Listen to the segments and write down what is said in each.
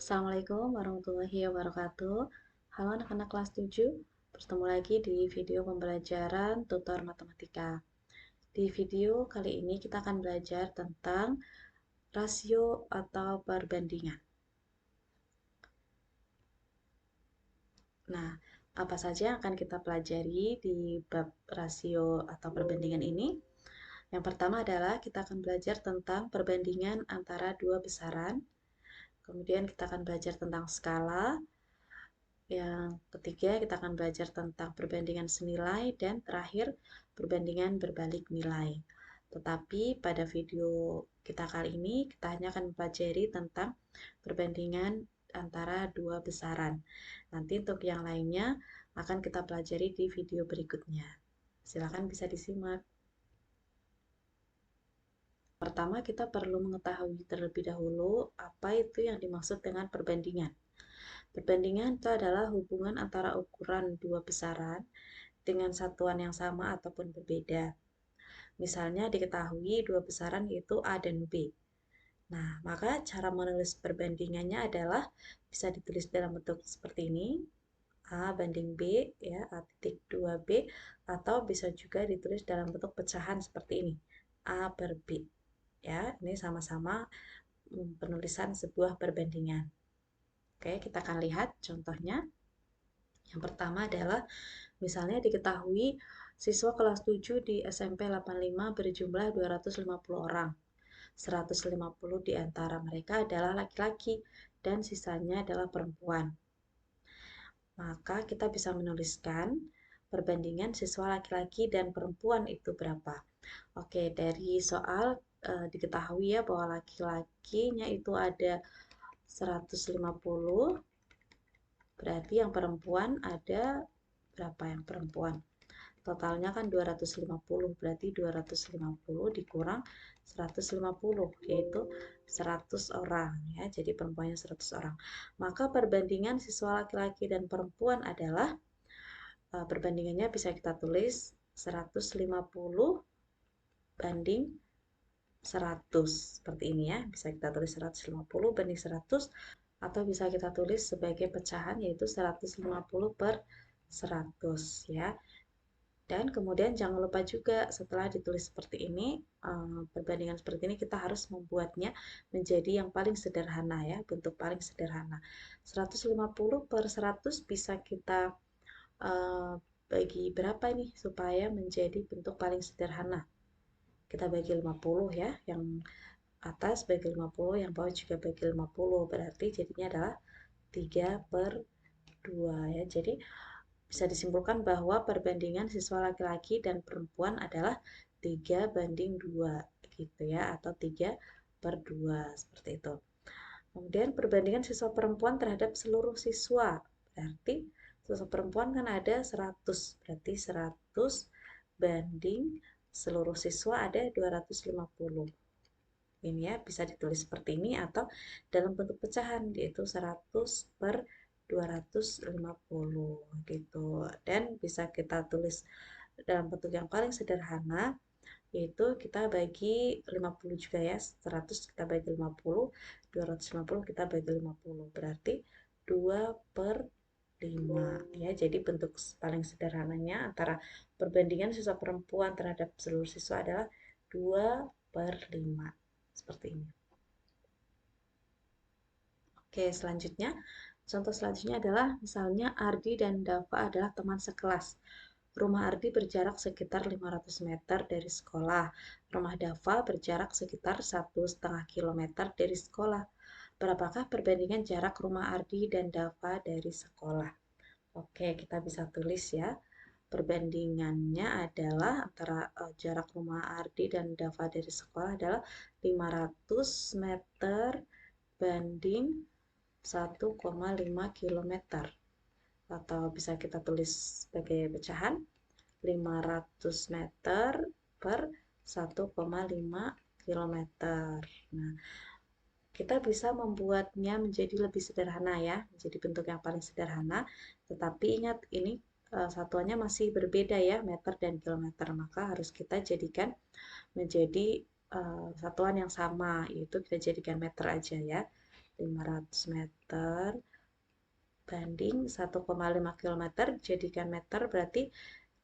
Assalamualaikum warahmatullahi wabarakatuh. Halo anak-anak kelas 7, bertemu lagi di video pembelajaran tutor matematika. Di video kali ini kita akan belajar tentang rasio atau perbandingan. Nah, apa saja yang akan kita pelajari di bab rasio atau perbandingan ini? Yang pertama adalah kita akan belajar tentang perbandingan antara dua besaran. Kemudian kita akan belajar tentang skala. Yang ketiga, kita akan belajar tentang perbandingan senilai, dan terakhir, perbandingan berbalik nilai. Tetapi pada video kita kali ini, kita hanya akan mempelajari tentang perbandingan antara dua besaran. Nanti untuk yang lainnya akan kita pelajari di video berikutnya. Silakan bisa disimak. Pertama, kita perlu mengetahui terlebih dahulu apa itu yang dimaksud dengan perbandingan. Perbandingan itu adalah hubungan antara ukuran dua besaran dengan satuan yang sama ataupun berbeda. Misalnya diketahui dua besaran yaitu A dan B. Nah, maka cara menulis perbandingannya adalah bisa ditulis dalam bentuk seperti ini, A banding B, ya, A titik 2B, atau bisa juga ditulis dalam bentuk pecahan seperti ini, A per B. Ya, ini sama-sama penulisan sebuah perbandingan. Oke, kita akan lihat contohnya. Yang pertama adalah misalnya diketahui siswa kelas 7 di SMP 85 berjumlah 250 orang. 150 di antara mereka adalah laki-laki dan sisanya adalah perempuan. Maka kita bisa menuliskan perbandingan siswa laki-laki dan perempuan itu berapa. Oke, dari soal diketahui ya bahwa laki-lakinya itu ada 150, berarti yang perempuan ada berapa yang perempuan? Totalnya kan 250, berarti 250 dikurang 150, yaitu 100 orang ya. Jadi perempuannya 100 orang. Maka perbandingan siswa laki-laki dan perempuan adalah perbandingannya bisa kita tulis 150 banding 100 seperti ini ya. Bisa kita tulis 150 banding 100, atau bisa kita tulis sebagai pecahan yaitu 150 per 100 ya. Dan kemudian jangan lupa juga setelah ditulis seperti ini, perbandingan seperti ini kita harus membuatnya menjadi yang paling sederhana ya, bentuk paling sederhana. 150 per 100 bisa kita bagi berapa ini supaya menjadi bentuk paling sederhana. Kita bagi 50 ya, yang atas bagi 50, yang bawah juga bagi 50, berarti jadinya adalah 3 per 2 ya. Jadi bisa disimpulkan bahwa perbandingan siswa laki-laki dan perempuan adalah 3 banding 2 gitu ya, atau 3 per 2 seperti itu. Kemudian perbandingan siswa perempuan terhadap seluruh siswa, berarti siswa perempuan kan ada 100, berarti 100 banding seluruh siswa ada 250. Ini ya, bisa ditulis seperti ini atau dalam bentuk pecahan, yaitu 100 per 250 gitu. Dan bisa kita tulis dalam bentuk yang paling sederhana, yaitu kita bagi 50 juga ya. 100 kita bagi 50, 250 kita bagi 50, berarti 2 per 5 ya. Jadi bentuk paling sederhananya antara perbandingan siswa perempuan terhadap seluruh siswa adalah 2 per 5 seperti ini. Oke, selanjutnya contoh selanjutnya adalah misalnya Ardi dan Dava adalah teman sekelas. Rumah Ardi berjarak sekitar 500 meter dari sekolah. Rumah Dava berjarak sekitar 1,5 kilometer dari sekolah. Berapakah perbandingan jarak rumah Ardi dan Dava dari sekolah? Oke, kita bisa tulis ya. Perbandingannya adalah antara jarak rumah Ardi dan Dava dari sekolah adalah 500 meter banding 1,5 km, atau bisa kita tulis sebagai pecahan 500 meter per 1,5 km. Nah, kita bisa membuatnya menjadi lebih sederhana ya, menjadi bentuk yang paling sederhana, tetapi ingat ini satuannya masih berbeda ya, meter dan kilometer, maka harus kita jadikan menjadi satuan yang sama, yaitu kita jadikan meter aja ya. 500 meter banding 1,5 km, jadikan meter berarti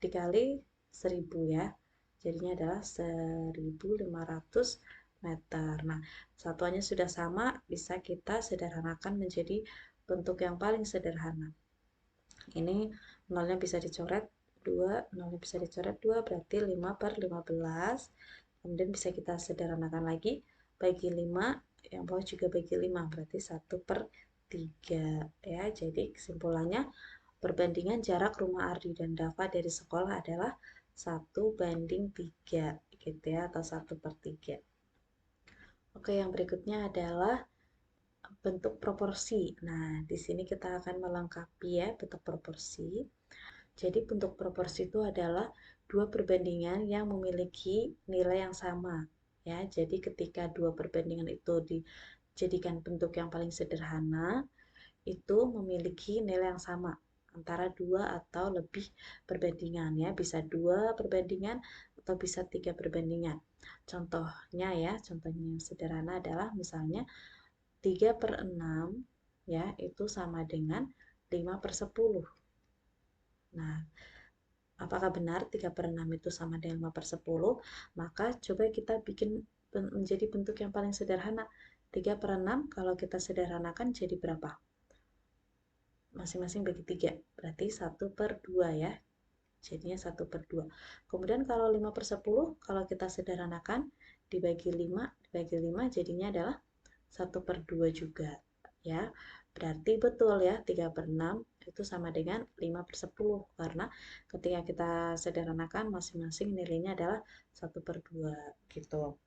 dikali 1000 ya. Jadinya adalah 1500 meter. Nah, satuannya sudah sama, bisa kita sederhanakan menjadi bentuk yang paling sederhana. Ini nolnya bisa dicoret 2, nolnya bisa dicoret 2, berarti 5/15. Kemudian bisa kita sederhanakan lagi, bagi 5, yang bawah juga bagi 5, berarti 1/3 ya. Jadi kesimpulannya, perbandingan jarak rumah Ardi dan Dava dari sekolah adalah 1/3 gitu ya, atau 1/3. Oke, yang berikutnya adalah bentuk proporsi. Nah, di sini kita akan melengkapi ya bentuk proporsi. Jadi bentuk proporsi itu adalah dua perbandingan yang memiliki nilai yang sama ya. Jadi ketika dua perbandingan itu dijadikan bentuk yang paling sederhana, itu memiliki nilai yang sama antara dua atau lebih perbandingan ya. Bisa 2 perbandingan atau bisa 3 perbandingan. Contohnya ya, contohnya yang sederhana adalah misalnya 3/6 ya, itu sama dengan 5/10. Nah, apakah benar 3/6 itu sama dengan 5/10? Maka coba kita bikin menjadi bentuk yang paling sederhana. 3/6 kalau kita sederhanakan jadi berapa? Masing-masing bagi 3, berarti 1/2 ya. Jadinya 1/2. Kemudian kalau 5/10, kalau kita sederhanakan, dibagi 5 jadinya adalah 1/2 juga ya. Berarti betul ya, 3/6 itu sama dengan 5/10, karena ketika kita sederhanakan masing-masing nilainya adalah 1/2 gitu.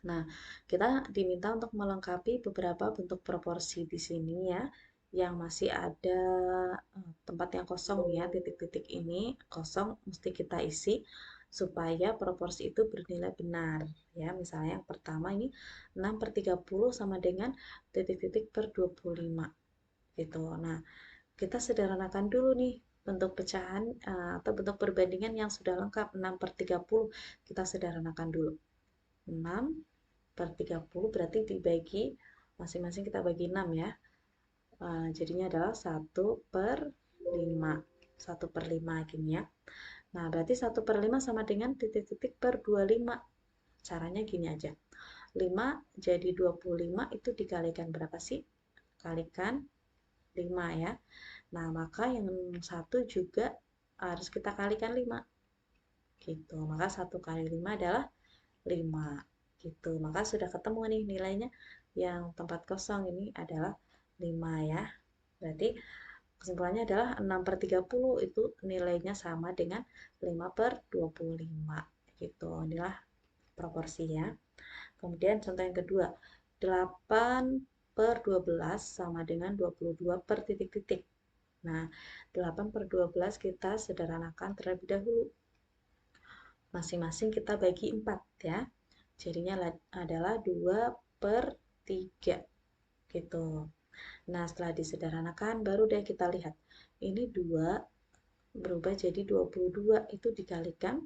Nah, kita diminta untuk melengkapi beberapa bentuk proporsi di sini ya, yang masih ada tempat yang kosong ya, titik-titik ini kosong mesti kita isi supaya proporsi itu bernilai benar ya. Misalnya yang pertama ini 6/30 sama dengan titik-titik per 25 gitu. Nah, kita sederhanakan dulu nih bentuk pecahan atau bentuk perbandingan yang sudah lengkap. 6/30 kita sederhanakan dulu. 6/30 berarti dibagi masing-masing kita bagi 6 ya. Jadinya adalah 1/5. 1/5 gini ya. Nah, berarti 1/5 sama dengan titik-titik per 25. Caranya gini aja. 5 jadi 25 itu dikalikan berapa sih? Kalikan 5 ya. Nah, maka yang satu juga harus kita kalikan 5. Gitu. Maka 1 kali 5 /5 gitu. Maka sudah ketemu nih nilainya. Yang tempat kosong ini adalah 5 ya. Berarti kesimpulannya adalah 6/30 itu nilainya sama dengan 5/25 gitu. Inilah proporsi ya. Kemudian contoh yang kedua, 8/12 sama dengan 22 per titik-titik. Nah, 8/12 kita sederhanakan terlebih dahulu. Masing-masing kita bagi 4 ya. Jadinya adalah 2/3 gitu. Nah, setelah disederhanakan baru deh kita lihat. Ini 2 berubah jadi 22, itu dikalikan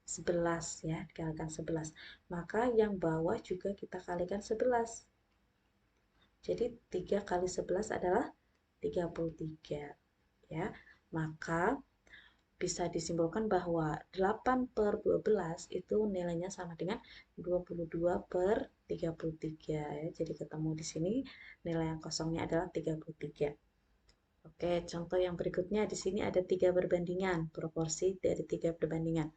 11 ya, dikalikan 11. Maka yang bawah juga kita kalikan 11. Jadi 3 kali 11 adalah 33 ya. Maka bisa disimpulkan bahwa 8/12 itu nilainya sama dengan 22/33 ya. Jadi ketemu di sini nilai yang kosongnya adalah 33. Oke, contoh yang berikutnya di sini ada 3 perbandingan, proporsi dari 3 perbandingan.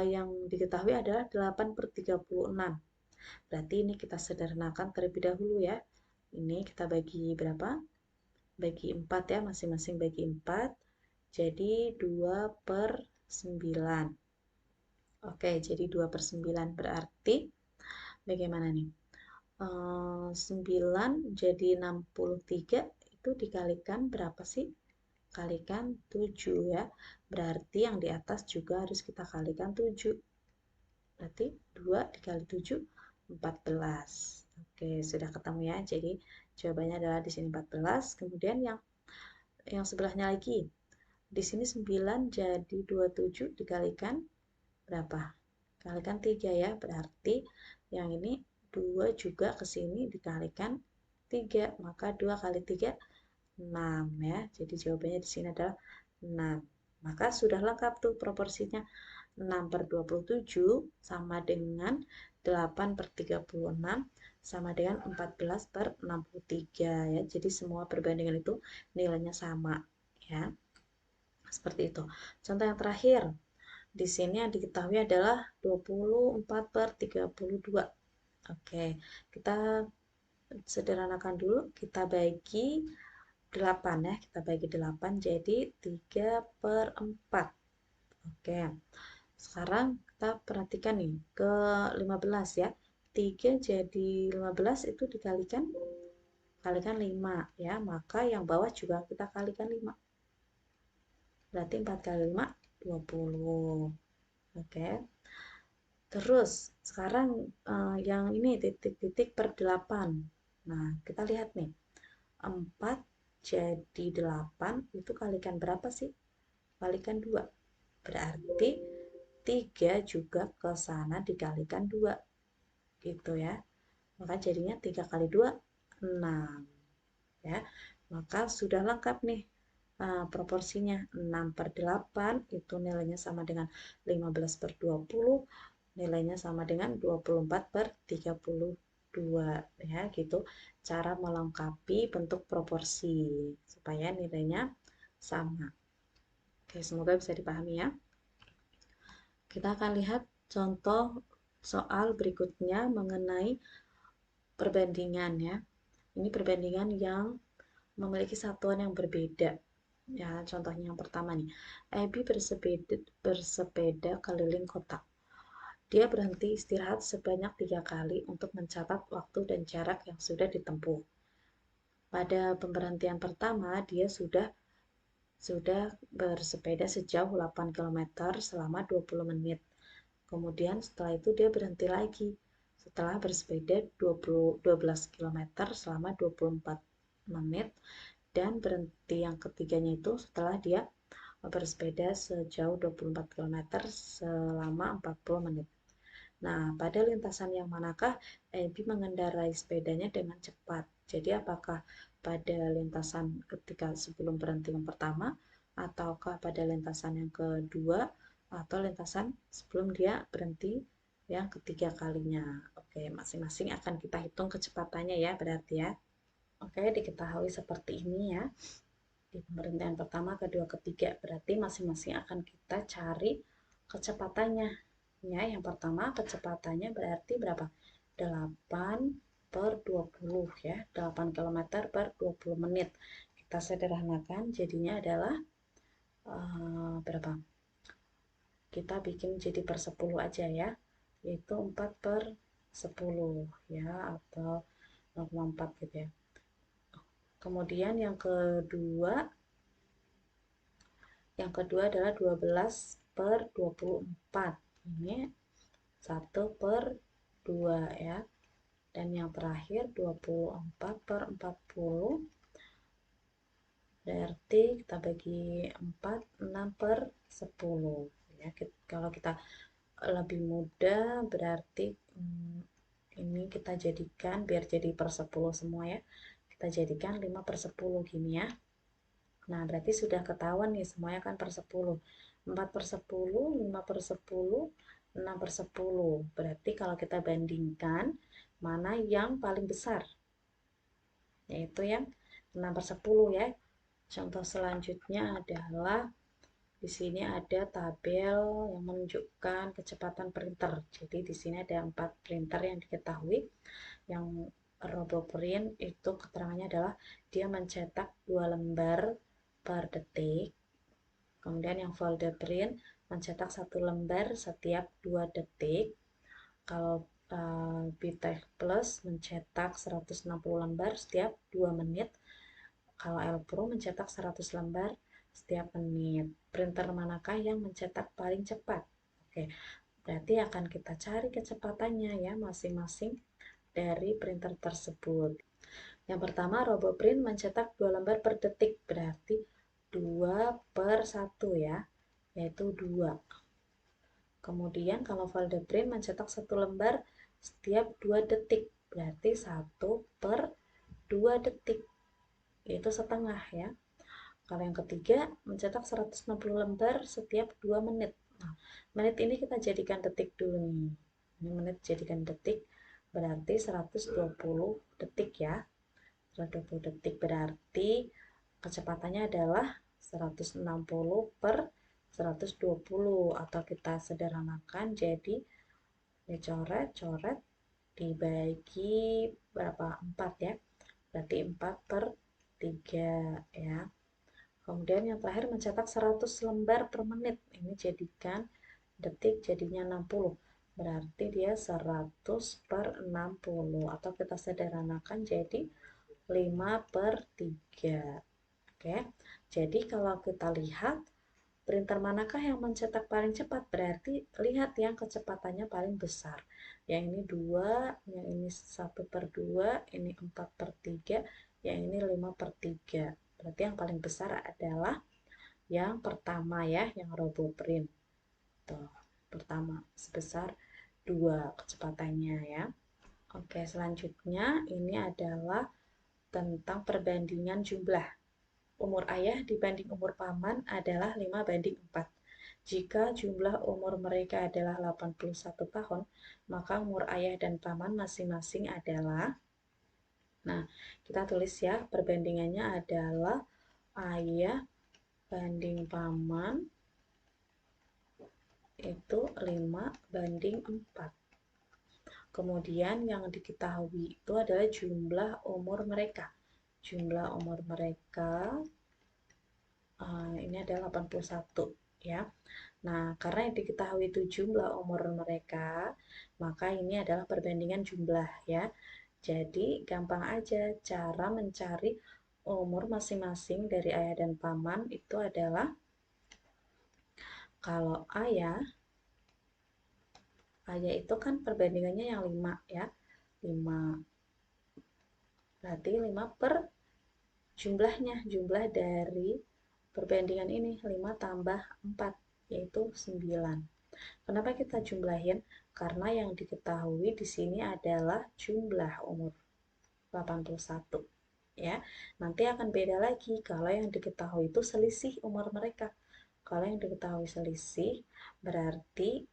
Yang diketahui adalah 8/36. Berarti ini kita sederhanakan terlebih dahulu ya. Ini kita bagi berapa? Bagi 4 ya, masing-masing bagi 4. Jadi 2/9. Oke, jadi 2/9 berarti bagaimana nih? 9 jadi 63 itu dikalikan berapa sih? Kalikan 7 ya. Berarti yang di atas juga harus kita kalikan 7. Berarti 2 dikali 7, 14. Oke, sudah ketemu ya. Jadi jawabannya adalah di sini 14. Kemudian yang sebelahnya lagi. Di sini 9 jadi 27 dikalikan berapa? Kalikan 3 ya. Berarti yang ini 2 juga ke sini dikalikan 3, maka 2 kali 3, 6 ya. Jadi jawabannya di sini adalah 6. Maka sudah lengkap tuh proporsinya. 6/27 sama dengan 8/36 sama dengan 14/63 ya. Jadi semua perbandingan itu nilainya sama ya. Seperti itu. Contoh yang terakhir. Di sini yang diketahui adalah 24/32. Oke, kita sederhanakan dulu. Kita bagi 8 ya. Kita bagi 8 jadi 3/4. Oke. Sekarang kita perhatikan nih ke 15 ya. 3 jadi 15 itu dikalikan 5 ya. Maka yang bawah juga kita kalikan 5. Berarti 4 kali 5 20. Oke. Terus sekarang yang ini titik-titik per 8. Nah, kita lihat nih. 4 jadi 8 itu kalikan berapa sih? Kalikan 2. Berarti 3 juga ke sana dikalikan 2. Gitu ya. Maka jadinya 3 kali 2, 6. Ya. Maka sudah lengkap nih proporsinya. 6/8 itu nilainya sama dengan 15/20, nilainya sama dengan 24/32 ya, gitu cara melengkapi bentuk proporsi supaya nilainya sama. Oke, semoga bisa dipahami ya. Kita akan lihat contoh soal berikutnya mengenai perbandingan ya. Ini perbandingan yang memiliki satuan yang berbeda. Ya, contohnya yang pertama nih. Abby bersepeda keliling kota. Dia berhenti istirahat sebanyak 3 kali untuk mencatat waktu dan jarak yang sudah ditempuh. Pada pemberhentian pertama, dia sudah bersepeda sejauh 8 km selama 20 menit. Kemudian setelah itu dia berhenti lagi setelah bersepeda 12 km selama 24 menit, dan berhenti yang ketiganya itu setelah dia bersepeda sejauh 24 km selama 40 menit. Nah, pada lintasan yang manakah Abby mengendarai sepedanya dengan cepat? Jadi, apakah pada lintasan ketika sebelum berhenti yang pertama, ataukah pada lintasan yang kedua, atau lintasan sebelum dia berhenti yang ketiga kalinya? Oke, masing-masing akan kita hitung kecepatannya ya, berarti ya. Oke, diketahui seperti ini ya. Di pemberhentian pertama, kedua, ketiga, berarti masing-masing akan kita cari kecepatannya. Ya, yang pertama kecepatannya berarti berapa? 8/20 ya, 8 km per 20 menit. Kita sederhanakan jadinya adalah berapa? Kita bikin jadi per 10 aja ya, yaitu 4/10 ya, atau 0,4 gitu ya. Kemudian yang kedua adalah 12/24. Ini 1/2 ya. Dan yang terakhir 24/40. Berarti kita bagi 4, 6/10 ya. Kalau kita lebih mudah berarti ini kita jadikan biar jadi per 10 semua ya. Kita jadikan 5/10 gini ya. Nah, berarti sudah ketahuan nih semuanya kan per 10. 4/10, 5/10, 6/10. Berarti kalau kita bandingkan mana yang paling besar? Yaitu yang 6/10 ya. Contoh selanjutnya adalah di sini ada tabel yang menunjukkan kecepatan printer. Jadi di sini ada 4 printer yang diketahui. Yang RoboPrint itu keterangannya adalah dia mencetak 2 lembar per detik. Kemudian yang Folderprint mencetak 1 lembar setiap 2 detik. Kalau BTech Plus mencetak 160 lembar setiap 2 menit. Kalau Elpro mencetak 100 lembar setiap menit. Printer manakah yang mencetak paling cepat? Oke, berarti akan kita cari kecepatannya ya masing-masing dari printer tersebut. Yang pertama, RoboPrint mencetak 2 lembar per detik, berarti 2/1 ya, yaitu 2. Kemudian kalau Folderprint mencetak 1 lembar setiap 2 detik, berarti 1/2 2 detik, yaitu setengah ya. Kalau yang ketiga, mencetak 160 lembar setiap 2 menit. Nah, menit ini kita jadikan detik dulu nih. Ini menit jadikan detik, berarti 120 detik ya. 120 detik berarti kecepatannya adalah 160 per 120, atau kita sederhanakan jadi dicoret-coret dibagi berapa? 4 ya. Berarti 4 per 3 ya. Kemudian yang terakhir mencetak 100 lembar per menit. Ini jadikan detik jadinya 60. Berarti dia 100 per 60. Atau kita sederhanakan jadi 5 per 3. Oke. Jadi kalau kita lihat printer manakah yang mencetak paling cepat? Berarti lihat yang kecepatannya paling besar. Yang ini 2, yang ini 1 per 2, ini 4 per 3, yang ini 5 per 3. Berarti yang paling besar adalah yang pertama ya, yang RoboPrint. Tuh, pertama sebesar 2 kecepatannya ya. Oke, selanjutnya ini adalah tentang perbandingan jumlah. Umur ayah dibanding umur paman adalah 5:4. Jika jumlah umur mereka adalah 81 tahun, maka umur ayah dan paman masing-masing adalah, nah, kita tulis ya, perbandingannya adalah ayah banding paman itu 5:4. Kemudian yang diketahui itu adalah jumlah umur mereka. Jumlah umur mereka ini adalah 81 ya. Nah, karena yang diketahui itu jumlah umur mereka, maka ini adalah perbandingan jumlah ya. Jadi, gampang aja cara mencari umur masing-masing dari ayah dan paman itu adalah, kalau ayah itu kan perbandingannya yang 5 ya. 5. Berarti 5 per jumlahnya, jumlah dari perbandingan ini 5 tambah 4, yaitu 9. Kenapa kita jumlahin? Karena yang diketahui di sini adalah jumlah umur 81 ya. Nanti akan beda lagi kalau yang diketahui itu selisih umur mereka. Kalau yang diketahui selisih berarti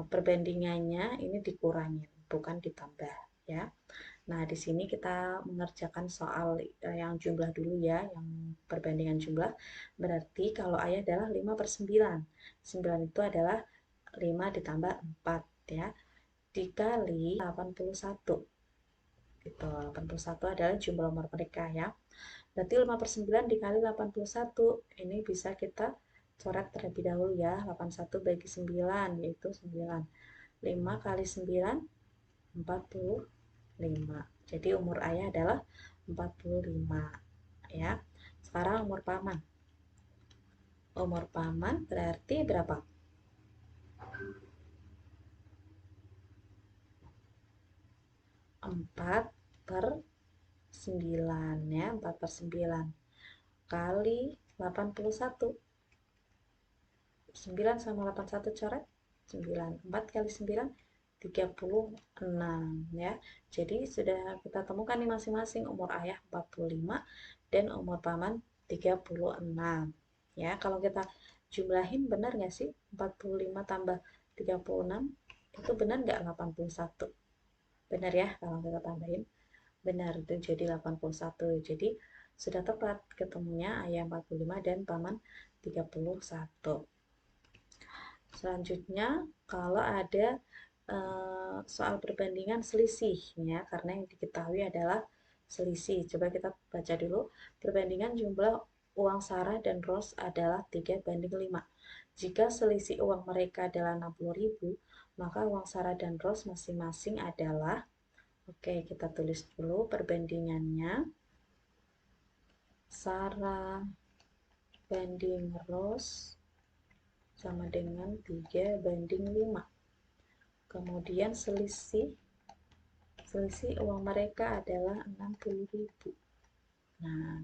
perbandingannya ini dikurangin, bukan ditambah ya. Nah, di sini kita mengerjakan soal yang jumlah dulu ya, yang perbandingan jumlah. Berarti kalau ayah adalah 5 per 9. 9 itu adalah 5 ditambah 4 ya, dikali 81. Gitu, 81 adalah jumlah umur mereka ya. Berarti 5 per 9 dikali 81. Ini bisa kita coret terlebih dahulu ya. 81 bagi 9, yaitu 9. 5 kali 9, 45. Jadi umur ayah adalah 45 ya. Sekarang umur paman. Umur paman berarti berapa? 4 per 9 ya, 4 per 9 kali 81. 9 sama 81 coret 9. 4 kali 9 36 ya. Jadi sudah kita temukan nih masing-masing, umur ayah 45 dan umur paman 36 ya. Kalau kita jumlahin benar nggak sih? 45 tambah 36 itu benar nggak 81? Benar ya, kalau kita tambahin benar, itu jadi 81. Jadi sudah tepat ketemunya ayah 45 dan paman 31. Selanjutnya, kalau ada soal perbandingan selisih ya, karena yang diketahui adalah selisih. Coba kita baca dulu. Perbandingan jumlah uang Sarah dan Rose adalah 3:5. Jika selisih uang mereka adalah 60.000, maka uang Sarah dan Rose masing-masing adalah, oke, kita tulis dulu perbandingannya. Sarah banding Rose sama dengan 3:5. Kemudian selisih uang mereka adalah 60.000. Nah,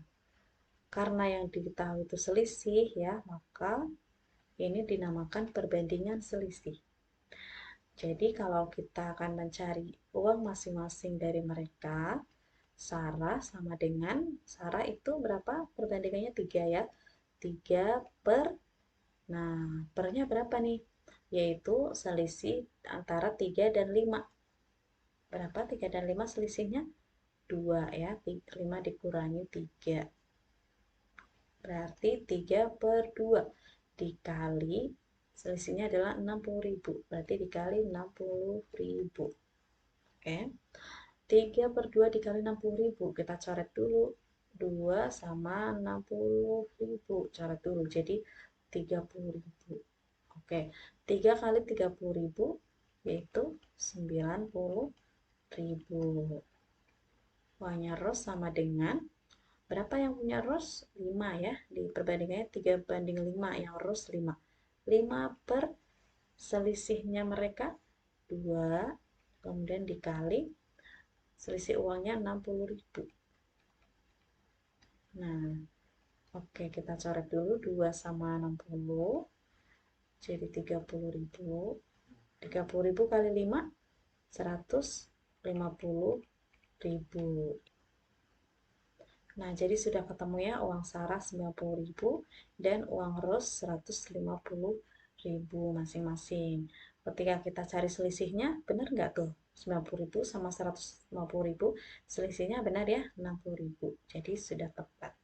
karena yang diketahui itu selisih ya, maka ini dinamakan perbandingan selisih. Jadi kalau kita akan mencari uang masing-masing dari mereka, Sarah sama dengan, Sarah itu berapa? Perbandingannya 3 ya. 3 per, nah pernya berapa nih? Yaitu selisih antara 3 dan 5. Berapa 3 dan 5 selisihnya? 2 ya. 5 dikurangi 3. Berarti 3 per 2 dikali, selisihnya adalah 60.000. Berarti dikali 60.000. Oke. 3 per 2 dikali 60.000. Kita coret dulu. 2 sama 60.000. Coret dulu. Jadi 30.000. Oke. 3 kali 30.000 yaitu 90.000. Uangnya Ros sama dengan, berapa yang punya Ros? 5 ya. Di perbandingannya 3 banding 5. Yang Ros 5. 5 per selisihnya mereka 2. Kemudian dikali selisih uangnya 60.000. Nah, oke, kita coret dulu 2 sama 60. Jadi 30.000. 30.000 kali 5, 150.000. Nah, jadi sudah ketemu ya uang Sarah 90.000 dan uang Ros 150.000 masing-masing. Ketika kita cari selisihnya, benar nggak tuh? 90.000 sama 150.000, selisihnya benar ya, 60.000. Jadi sudah tepat.